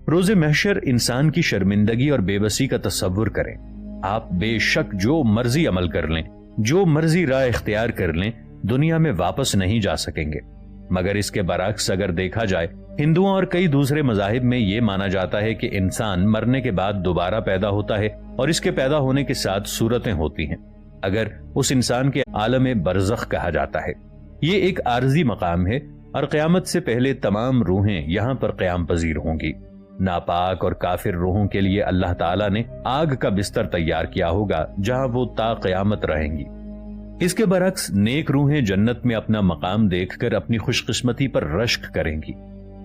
रोज़े महशर इंसान की शर्मिंदगी और बेबसी का तस्वुर करें। आप बेशक जो मर्जी अमल कर लें, जो मर्जी राह इख्तियार कर लें, दुनिया में वापस नहीं जा सकेंगे। मगर इसके बरअक्स अगर देखा जाए, हिंदुओं और कई दूसरे मजाहिब में यह माना जाता है कि इंसान मरने के बाद दोबारा पैदा होता है और इसके पैदा होने के साथ सूरतें होती हैं। अगर उस इंसान के आलम बरज़ख कहा जाता है। ये एक आर्जी मकाम है और क़यामत से पहले तमाम रूहें यहाँ पर क़याम पजीर होंगी। नापाक और काफिर रूहों के लिए अल्लाह ताला ने आग का बिस्तर तैयार किया होगा जहां वो ता क़यामत रहेंगी। इसके बरअक्स नेक रूहें जन्नत में अपना मकाम देखकर अपनी खुशकिस्मती पर रश्क करेंगी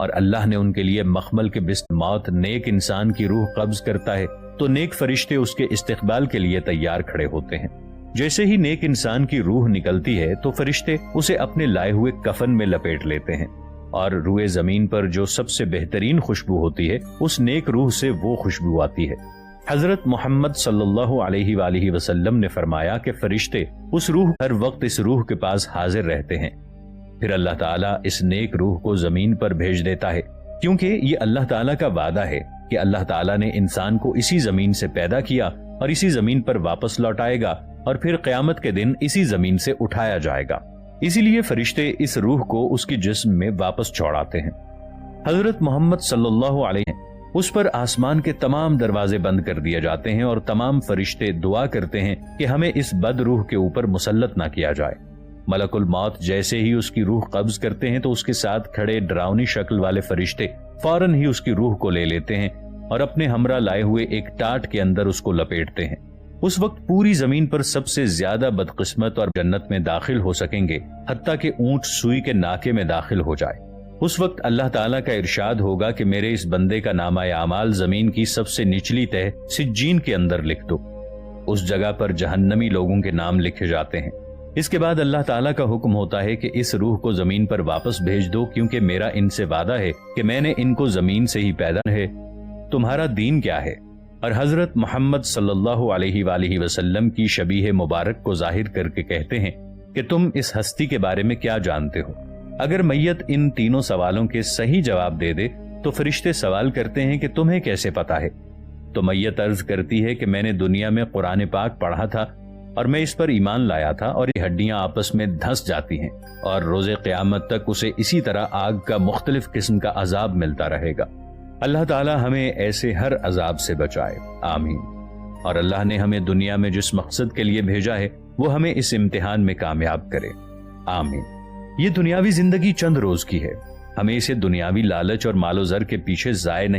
और अल्लाह ने उनके लिए मखमल के बिस्त मौत नेक इंसान की रूह कब्ज करता है तो नेक फरिश्ते उसके इस्तिकबाल के लिए तैयार खड़े होते हैं। जैसे ही नेक इंसान की रूह निकलती है तो फरिश्ते उसे अपने लाए हुए कफन में लपेट लेते हैं और रूए जमीन पर जो सबसे बेहतरीन खुशबू होती है उस नेक रूह से वो खुशबू आती है। हजरत मोहम्मद सल्लल्लाहु अलैहि वसल्लम ने फरमाया कि फरिश्ते उस रूह हर वक्त इस रूह के पास हाजिर रहते हैं। फिर अल्लाह ताला इस नेक रूह को जमीन पर भेज देता है, क्योंकि ये अल्लाह ताला का वादा है कि अल्लाह ताला ने इंसान को इसी जमीन से पैदा किया और इसी जमीन पर वापस लौटाएगा और फिर क़यामत के दिन इसी जमीन से उठाया जाएगा। इसीलिए फरिश्ते इस रूह को उसकी जिस्म में वापस चौड़ाते हैं। हजरत मोहम्मद सल्लल्लाहु अलैहि उस पर आसमान के तमाम दरवाजे बंद कर दिए जाते हैं और तमाम फरिश्ते दुआ करते हैं कि हमें इस बद रूह के ऊपर मुसल्लत ना किया जाए। मलकुल मौत जैसे ही उसकी रूह कब्ज करते हैं तो उसके साथ खड़े डरावनी शक्ल वाले फरिश्ते फौरन ही उसकी रूह को ले लेते हैं और अपने हमरा लाए हुए एक टाट के अंदर उसको लपेटते हैं। उस वक्त पूरी जमीन पर सबसे ज्यादा बदकिस्मत और जन्नत में दाखिल हो सकेंगे, हत्ता कि ऊंट सुई के नाके में दाखिल हो जाए। उस वक्त अल्लाह ताला का इरशाद होगा कि मेरे इस बंदे का नामा आमाल जमीन की सबसे निचली तह सिज्जीन के अंदर लिख दो। उस जगह पर जहन्नमी लोगों के नाम लिखे जाते हैं। इसके बाद अल्लाह ताला का हुक्म होता है कि इस रूह को जमीन पर वापस भेज दो, क्योंकि मेरा इनसे वादा है कि मैंने इनको जमीन से ही पैदा है। तुम्हारा दीन क्या है? और हजरत मोहम्मद सल्लल्लाहु अलैहि वसल्लम की शबीह मुबारक को जाहिर करके कहते हैं कि तुम इस हस्ती के बारे में क्या जानते हो? अगर मैयत इन तीनों सवालों के सही जवाब दे दे तो फरिश्ते सवाल करते हैं कि तुम्हें कैसे पता है? तो मैयत अर्ज करती है कि मैंने दुनिया में कुरान पाक पढ़ा था और मैं इस पर ईमान लाया था और ये हड्डियां आपस में धंस जाती हैं और रोजे क़यामत तक उसे इसी तरह आग का मुख्तलिफ किस्म का अजाब मिलता रहेगा। अल्लाह ताला हमें ऐसे हर अजाब से बचाए, आमीन। और अल्लाह ने हमें दुनिया में जिस मकसद के लिए भेजा है वो हमें इस इम्तिहान में कामयाब करे, आमीन। ये दुनियावी जिंदगी चंद रोज की है, हमें इसे दुनियावी लालच और मालो ज़र के पीछे ज़ाय नहीं